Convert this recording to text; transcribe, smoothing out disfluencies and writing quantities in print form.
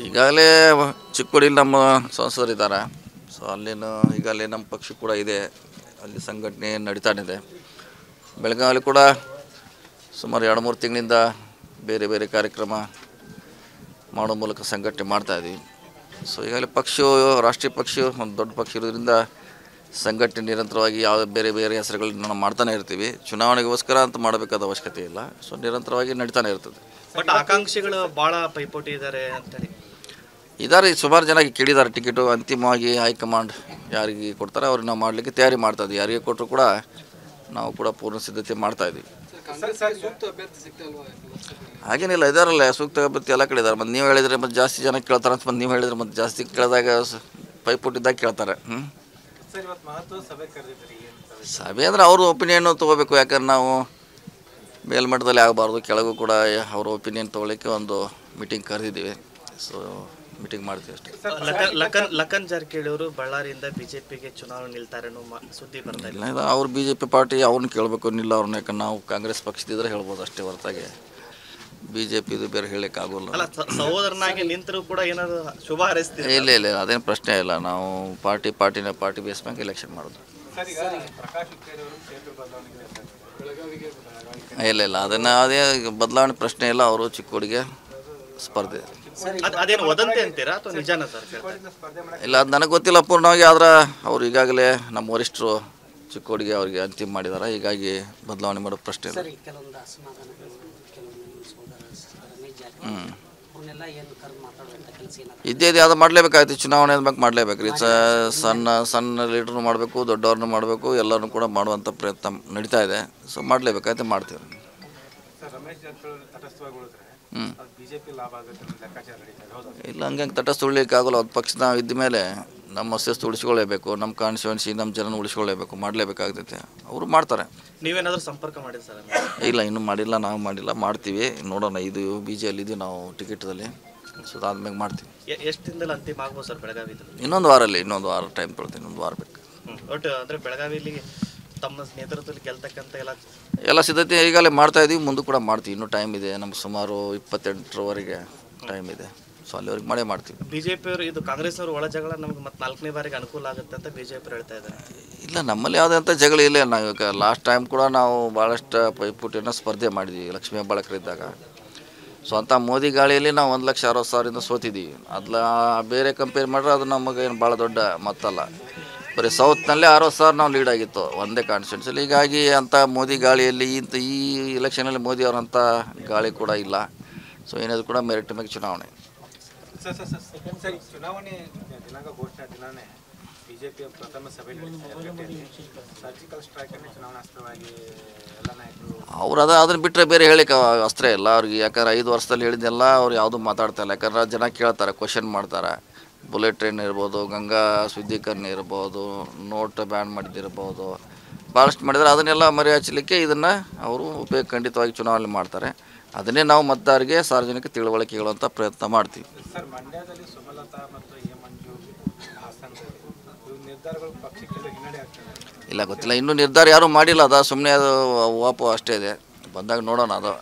ಈಗಾಗಲೇ ಚಿಕ್ಕೋಡಿಲಿ ನಮ್ಮ ಸಂಸದರಿದ್ದಾರೆ. ಸೊ ಅಲ್ಲಿನ ಈಗಾಗಲೇ ನಮ್ಮ ಪಕ್ಷ ಕೂಡ ಇದೆ, ಅಲ್ಲಿ ಸಂಘಟನೆ ನಡೀತಾನಿದೆ. ಬೆಳಗಾವಿಯಲ್ಲಿ ಕೂಡ ಸುಮಾರು 2-3 ತಿಂಗಳಿಂದ ಬೇರೆ ಬೇರೆ ಕಾರ್ಯಕ್ರಮ ಮಾಡೋ ಮೂಲಕ ಸಂಘಟನೆ ಮಾಡ್ತಾಯಿದ್ವಿ. ಸೊ ಈಗಾಗಲೇ ರಾಷ್ಟ್ರೀಯ ಪಕ್ಷ ಒಂದು ದೊಡ್ಡ ಪಕ್ಷ ಇರೋದ್ರಿಂದ ಸಂಘಟನೆ ನಿರಂತರವಾಗಿ ಯಾವ ಬೇರೆ ಬೇರೆ ಹೆಸರುಗಳನ್ನ ನಾವು ಮಾಡ್ತಾನೆ ಇರ್ತೀವಿ. ಚುನಾವಣೆಗೋಸ್ಕರ ಅಂತ ಮಾಡಬೇಕಾದ ಅವಶ್ಯಕತೆ ಇಲ್ಲ. ಸೊ ನಿರಂತರವಾಗಿ ನಡೀತಾನೆ ಇರ್ತದೆ. ಬಟ್ ಆಕಾಂಕ್ಷಿಗಳು ಭಾಳ ಪೈಪೋಟಿ ಇದ್ದಾರೆ ಸುಮಾರು ಜನ ಕೇಳಿದ್ದಾರೆ ಟಿಕೆಟು. ಅಂತಿಮವಾಗಿ ಹೈಕಮಾಂಡ್ ಯಾರಿಗೆ ಕೊಡ್ತಾರೆ ಅವ್ರಿಗೆ ನಾವು ಮಾಡಲಿಕ್ಕೆ ತಯಾರಿ ಮಾಡ್ತಾಯಿದ್ವಿ. ಯಾರಿಗೆ ಕೊಟ್ಟರು ಕೂಡ ನಾವು ಕೂಡ ಪೂರ್ಣ ಸಿದ್ಧತೆ ಮಾಡ್ತಾಯಿದ್ವಿ. ಹಾಗೇನಿಲ್ಲ, ಇದಾರಲ್ಲ ಸೂಕ್ತ ಅಭ್ಯರ್ಥಿ ಎಲ್ಲ ಕಡೆ ಇದ್ದಾರೆ. ಮತ್ತು ನೀವು ಹೇಳಿದರೆ ಮತ್ತು ಜಾಸ್ತಿ ಜನ ಕೇಳ್ತಾರೆ ಅಂತ ನೀವು ಹೇಳಿದರೆ ಮತ್ತು ಜಾಸ್ತಿ ಕೇಳಿದಾಗ ಪೈಪೋಟಿದ್ದಾಗ ಕೇಳ್ತಾರೆ. ಸಭೆ ಅಂದರೆ ಅವ್ರ ಒಪಿನಿಯನ್ನು ತೊಗೋಬೇಕು. ಯಾಕಂದ್ರೆ ನಾವು ಮೇಲ್ಮಟ್ಟದಲ್ಲಿ ಆಗಬಾರ್ದು, ಕೆಳಗೂ ಕೂಡ ಅವ್ರ ಒಪಿನಿಯನ್ ತೊಗೊಳ್ಳಿಕ್ಕೆ ಒಂದು ಮೀಟಿಂಗ್ ಕರೆದಿದ್ದೀವಿ. ಸೊ ಮೀಟಿಂಗ್ ಮಾಡ್ತೀವಿ ಅಷ್ಟೇ. ಲಖನ್ ಜಾರಕಿಹೊಳಿ ಅವರು ಬಳ್ಳಾರಿಯಿಂದ ಬಿಜೆಪಿಗೆ ಚುನಾವಣೆ ನಿಲ್ತಾರೆ ಸುದ್ದಿ ಬರ್ತಾ ಇಲ್ಲ. ಅವ್ರು BJP ಪಾರ್ಟಿ ಅವ್ರನ್ನ ಕೇಳಬೇಕು, ನಿಲ್ಲ ಅವ್ರನ್ನ. ಯಾಕಂದ್ರೆ ನಾವು ಕಾಂಗ್ರೆಸ್ ಪಕ್ಷದಿದ್ರೆ ಹೇಳ್ಬೋದು ಅಷ್ಟೇ ಹೊರತಾಗಿ BJPದು ಬೇರೆ ಹೇಳೋಕ್ಕಾಗೋಲ್ಲ. ಸಹೋದರನಾಗಿ ನಿಂತರೂ ಕೂಡ ಏನಾದ್ರು ಶುಭ ಹಾರೈಸ್ತೀವಿ? ಇಲ್ಲ, ಅದೇನು ಪ್ರಶ್ನೆ ಇಲ್ಲ. ನಾವು ಪಾರ್ಟಿ ಬೇಸ್ ಮೇಲೆ ಎಲೆಕ್ಷನ್ ಮಾಡೋದು. ಇಲ್ಲ ಅದೇ ಬದಲಾವಣೆ ಪ್ರಶ್ನೆ ಇಲ್ಲ. ಅವರು ಚಿಕ್ಕೋಡಿಗೆ ಸ್ಪರ್ಧೆ. ಅದೇನು ವದಂತಿ ಅಂತೀರಾ ಅಥವಾ ನಿಜಾನ ಸರ್? ಇಲ್ಲ, ಅದು ನನಗೆ ಗೊತ್ತಿಲ್ಲ ಪೂರ್ಣವಾಗಿ. ಆದ್ರೆ ಅವ್ರು ಈಗಾಗಲೇ ನಮ್ಮ ವರಿಷ್ಠರು ಚಿಕ್ಕೋಡಿಗೆ ಅವ್ರಿಗೆ ಅಂತಿಮ ಮಾಡಿದ್ದಾರೆ. ಹೀಗಾಗಿ ಬದಲಾವಣೆ ಮಾಡೋ ಪ್ರಶ್ನೆ ಇಲ್ಲ. ಇದ್ದೇ ಅದು ಮಾಡಲೇಬೇಕಾಯ್ತು. ಚುನಾವಣೆ ಬಗ್ಗೆ ಮಾಡಲೇಬೇಕು ರೀ. ಸಣ್ಣ ಲೀಡ್ರನ್ನು ಮಾಡಬೇಕು, ದೊಡ್ಡವ್ರನ್ನ ಮಾಡಬೇಕು, ಎಲ್ಲರನ್ನೂ ಕೂಡ ಮಾಡುವಂಥ ಪ್ರಯತ್ನ ನಡೀತಾ ಇದೆ. ಸೊ ಮಾಡಲೇಬೇಕಾಯ್ತು, ಮಾಡ್ತೀವಿ. ಇಲ್ಲ, ಹಂಗೆ ತಟಸ್ಥ ಉಳಿಲಿಕ್ಕಾಗಲ್ಲ. ಒಂದು ಪಕ್ಷ ನಾವು ಇದ್ದ ಮೇಲೆ ನಮ್ಮ ಅಸ್ತಿತ್ವ ಉಳಿಸ್ಕೊಳ್ಳೇಬೇಕು, ನಮ್ಮ ಕಾನ್ಸ್ಟಿಟ್ಯೂನ್ಸಿ ನಮ್ಮ ಜನನ ಉಳಿಸ್ಕೊಳ್ಳೇಬೇಕು, ಮಾಡಲೇಬೇಕಾಗ್ತೈತೆ. ಅವರು ಮಾಡ್ತಾರೆ. ನೀವೇನಾದರೂ ಸಂಪರ್ಕ ಮಾಡಿರಿ ಸರ್? ಇಲ್ಲ, ಇನ್ನೂ ಮಾಡಿಲ್ಲ, ನಾವು ಮಾಡಿಲ್ಲ, ಮಾಡ್ತೀವಿ. ನೋಡೋಣ. ಇದು BJPಯಲ್ಲಿದ್ದೀವಿ ನಾವು ಟಿಕೆಟಲ್ಲಿ. ಸೊ ಅದಾದ್ಮೇಲೆ ಮಾಡ್ತೀವಿ. ಎಷ್ಟು ದಿನದಲ್ಲಿ ಅಂತಿಮ ಆಗ್ಬೋದು ಸರ್ ಬೆಳಗಾವಿದು? ಇನ್ನೊಂದು ವಾರ ಟೈಮ್ ತೊಗೊಳ್ತೀನಿ. ಇನ್ನೊಂದು ವಾರ ಬೇಕು. ಒಟ್ಟು ಅಂದರೆ ಬೆಳಗಾವಿಲಿ ತಮ್ಮ ನೇತೃತ್ವದಲ್ಲಿ ಗೆಲ್ತಕ್ಕಂಥ ಎಲ್ಲ ಸಿದ್ಧತೆ ಈಗಾಗಲೇ ಮಾಡ್ತಾಯಿದ್ದೀವಿ. ಮುಂದೆ ಕೂಡ ಮಾಡ್ತೀವಿ. ಇನ್ನೂ ಟೈಮ್ ಇದೆ. ನಮ್ಗೆ ಸುಮಾರು 28ರವರೆಗೆ ಟೈಮ್ ಇದೆ. ಸೊ ಅಲ್ಲಿವರೆಗೆ ಮಾಡ್ತೀವಿ. BJPಯವರು ಇದು ಕಾಂಗ್ರೆಸ್ನವರು ಒಳ ಜಗಳ ನಮ್ಗೆ ಮತ್ತೆ 4ನೇ ಬಾರಿಗೆ ಅನುಕೂಲ ಆಗುತ್ತೆ ಅಂತ BJPಯವರು ಹೇಳ್ತಾ ಇದ್ದಾರೆ. ಇಲ್ಲ, ನಮ್ಮಲ್ಲಿ ಯಾವುದೇ ಜಗಳ ಇಲ್ಲ. ನಾವು ಈಗ ಲಾಸ್ಟ್ ಟೈಮ್ ಕೂಡ ನಾವು ಭಾಳಷ್ಟು ಪೈಪೋಟಿಯನ್ನು ಸ್ಪರ್ಧೆ ಮಾಡಿದ್ವಿ ಲಕ್ಷ್ಮೀ ಹೆಬ್ಬಾಳ್ಕರ್. ಸೊ ಅಂಥ ಮೋದಿ ಗಾಳಿಯಲ್ಲಿ ನಾವು 1,60,000 ಸೋತಿದ್ದೀವಿ. ಬೇರೆ ಕಂಪೇರ್ ಮಾಡಿದ್ರೆ ಅದು ನಮಗೆ ಏನು ಭಾಳ ದೊಡ್ಡ ಮೊತ್ತಲ್ಲ. ಬರೀ ಸೌತ್ನಲ್ಲೇ 60,000 ನಾವು ಲೀಡ್ ಆಗಿತ್ತು ಒಂದೇ ಕಾನ್ಸ್ಟಿಟ್ಯೂನ್ಸಿಯಲ್ಲಿ. ಹೀಗಾಗಿ ಅಂಥ ಮೋದಿ ಗಾಳಿಯಲ್ಲಿ ಈ ಇಲೆಕ್ಷನಲ್ಲಿ ಮೋದಿ ಅವರಂಥ ಗಾಳಿ ಕೂಡ ಇಲ್ಲ. ಸೊ ಏನಾದರೂ ಕೂಡ ಮೆರಿಟ್ ಮೇಲೆ ಚುನಾವಣೆ. ಚುನಾವಣೆ ದಿನಾಂಕ ಘೋಷಣೆ ದಿನಾನೇ BJPಯ ಪ್ರಥಮ ಸಭೆ ಸರ್ಜಿಕಲ್ ಸ್ಟ್ರೈಕ್ ಅನ್ನು ಚುನಾವಣಾಸ್ತ್ರವಾಗಿ ಎಲ್ಲ ನಾಯಕರು ಅವ್ರು ಅದನ್ನು ಬಿಟ್ಟರೆ ಬೇರೆ ಹೇಳಿಕ್ಕೆ ಅಸ್ತ್ರ ಇಲ್ಲ ಅವ್ರಿಗೆ. ಯಾಕಂದ್ರೆ 5 ವರ್ಷದಲ್ಲಿ ಹೇಳಿದ್ದೆಲ್ಲ ಅವ್ರು ಯಾವುದೂ ಮಾತಾಡ್ತಾ ಇಲ್ಲ. ಯಾಕಂದ್ರೆ ಜನ ಕೇಳ್ತಾರೆ, ಕ್ವಶನ್ ಮಾಡ್ತಾರೆ. ಬುಲೆಟ್ ಟ್ರೈನ್ ಇರ್ಬೋದು, ಗಂಗಾ ಶುದ್ಧೀಕರಣ ಇರ್ಬೋದು, ನೋಟ್ ಬ್ಯಾನ್ ಮಾಡಿದ್ದಿರ್ಬೋದು, ಭಾಳಷ್ಟು ಮಾಡಿದರೆ ಅದನ್ನೆಲ್ಲ ಮರೆ ಹಚ್ಚಲಿಕ್ಕೆ ಇದನ್ನು ಅವರು ಉಪಯೋಗ ಖಂಡಿತವಾಗಿ ಚುನಾವಣೆ ಮಾಡ್ತಾರೆ. ಅದನ್ನೇ ನಾವು ಮತದಾರರಿಗೆ ಸಾರ್ವಜನಿಕ ತಿಳುವಳಿಕೆ ಹೇಳುವಂಥ ಪ್ರಯತ್ನ ಮಾಡ್ತೀವಿ. ಸರ್, ಮಂಡ್ಯದಲ್ಲಿ ಸುಮಲತಾ ಮತ್ತು ಮಂಜು ನಿರ್ಧಾರಗಳು ಪಕ್ಷಕ್ಕೆ ಹಿನ್ನಡೆ ಆಗ್ತದೆ? ಇಲ್ಲ, ಗೊತ್ತಿಲ್ಲ. ಇನ್ನೂ ನಿರ್ಧಾರ ಯಾರೂ ಮಾಡಿಲ್ಲ. ಸುಮ್ಮನೆ ಅದು ವಾಪು ಅಷ್ಟೇ ಇದೆ. ಬಂದಾಗ ನೋಡೋಣ ಅದು.